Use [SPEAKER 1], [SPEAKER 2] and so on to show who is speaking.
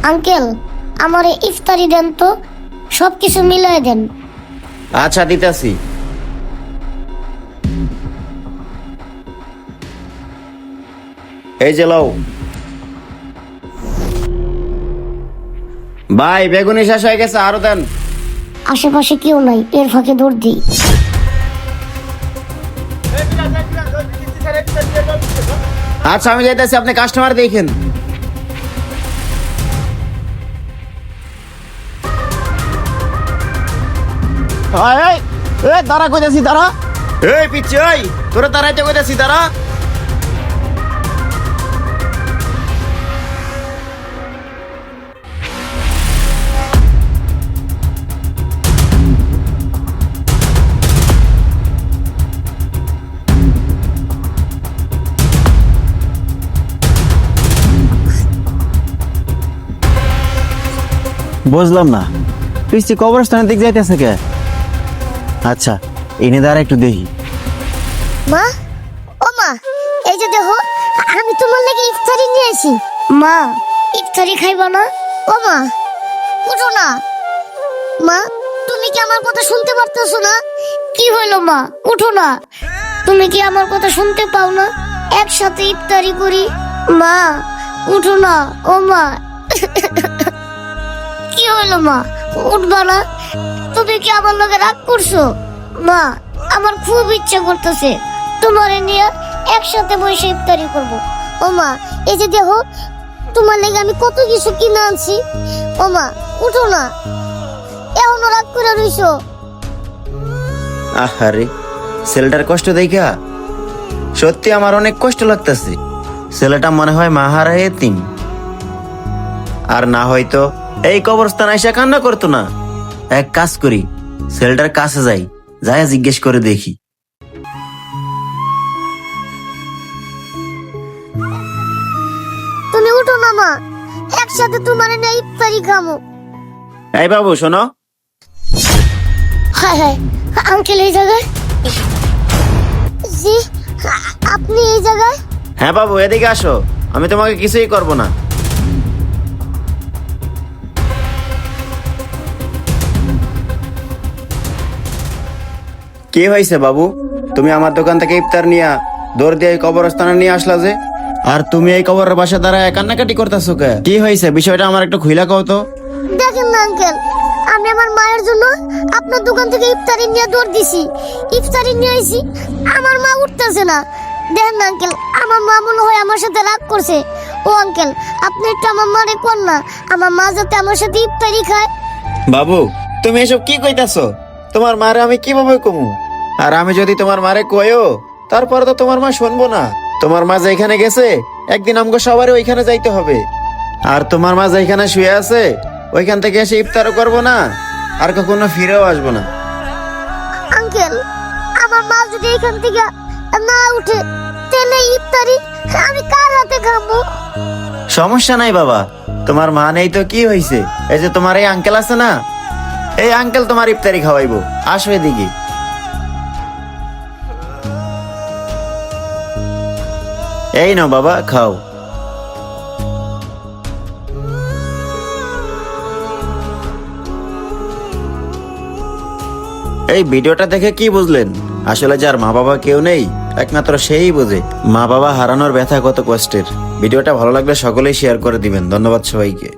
[SPEAKER 1] Uncle আমারে ইফতারি দেন তো, সবকিছু মিলাই দেন।
[SPEAKER 2] আচ্ছা দিতাছি। এই যে লও ভাই, বেগুনি শেষ হয়ে গেছে, আরো দেন।
[SPEAKER 1] আশেপাশে কেউ নাই, এর ফাঁকে দৌড় দিই।
[SPEAKER 2] আচ্ছা আমি যাইতেছি, আপনি কাস্টমার দেখেন। দাঁড়া কইতাছি, দাঁড়া। এই পিচ্ছি, ওই তোরা দাঁড়াইতে কইতাছি, দাঁড়া।
[SPEAKER 3] বুঝলাম না, পিসি কবরস্থানের দিক যাইতেছে কে? আচ্ছা এনে দাঁড়া একটু দেখি।
[SPEAKER 1] মা, ও মা, এই যে দেখো, আমি তোমার লাগি ইফতারি নিয়ে আসি। মা, ইফতারি খাইবা না? ও মা, উঠো না। মা, তুমি কি আমার কথা শুনতে পারতেছো না? কি হইলো মা, উঠো না। তুমি কি আমার কথা শুনতে পাও না? একসাথে ইফতারি করি। মা, উঠো না। ও মা, কি হইলো মা, উঠবা না? তুমি কি আমার লগে রাগ করছো? মা, আমার খুব ইচ্ছা করতেছে তোমারে নিয়ে একসাথে বসে ইফতারি করব। ও মা, এই যে দেখো, তোমার লেগে আমি কত কিছু কিনে আনছি। ও মা, উঠো না, এখনো রাগ করে রইছো।
[SPEAKER 2] আহারে, ছেলেটার কষ্ট দেখা সত্যি আমার অনেক কষ্ট লাগতেছে। ছেলেটা মনে হয় মাহারা এতিম, আর না হয়তো এই কবরস্থান এসে কান্না করতো না। এক কাজ করি, ছেলেটার কাছে যাই, যাই জিজ্ঞেস করে দেখি।
[SPEAKER 1] তুমি উঠো না মা, একসাথে তোমারে নিয়ে ইফতারি খামো।
[SPEAKER 2] এই বাবু শোনো।
[SPEAKER 1] হ্যাঁ হ্যাঁ, আঙ্কেল এই জায়গায়? জি, আপনি এই জায়গায়?
[SPEAKER 2] হ্যাঁ বাবু, এদিকে আসো, আমি তোমাকে কিছুই করব না। কি হয়েছে বাবু, তুমি আমার দোকান থেকে ইফতার নিয়ে দৌড় দিয়ে এই কবরস্থানে নিয়ে আসলা যে, আর তুমি এই কবরের বাসা দাঁড়ায় কান্নাকাটি করতেছো কে? কি হয়েছে বিষয়টা আমার একটু খুইলা কও তো।
[SPEAKER 1] দেখেন না আঙ্কেল, আমি আমার মায়ের জন্য আপনার দোকান থেকে ইফতারি নিয়ে দৌড় দিছি, ইফতারি নিয়ে আইছি, আমার মা উঠতেছে না। দেখেন না আঙ্কেল, আমার মা মনে হয় আমার সাথে রাগ করছে। ও আঙ্কেল, আপনি একটু আমার মারে কোন না, আমার মা যাতে আমার সাথে ইফতারি খায়।
[SPEAKER 2] বাবু তুমি এসব কি কইতাছো? তোমার মারে আমি কিভাবে কমু? আর আমি যদি তোমার মারে কইও, তারপরে তো তোমার মা শুনবো না। তোমার মা যেখানে গেছে, একদিন আমগো সবারই ওইখানে যাইতে হবে। আর তোমার মা যেখানে শুয়ে আছে, ওইখান থেকে এসে ইফতারও করবো না, আর কখনো ফিরেও আসবো না।
[SPEAKER 1] আঙ্কেল, আমার মা যদি এখান থেকে না উঠে, তাহলে ইফতারি আমি কার হাতে খাবো?
[SPEAKER 2] সমস্যা নাই বাবা, তোমার মা নেই তো কি হয়েছে, এই যে তোমার এই আঙ্কেল আছে না, এই আঙ্কেল তোমার ইফতারি খাওয়াইবো। আসো এদিকে। এই নাও বাবা, খাও। এই ভিডিওটা দেখে কি বুঝলেন? আসলে যার মা বাবা কেউ নেই, একমাত্র সেই বোঝে মা বাবা হারানোর ব্যথা কত কষ্টের। ভিডিওটা ভালো লাগলে সকলেই শেয়ার করে দিবেন। ধন্যবাদ সবাইকে।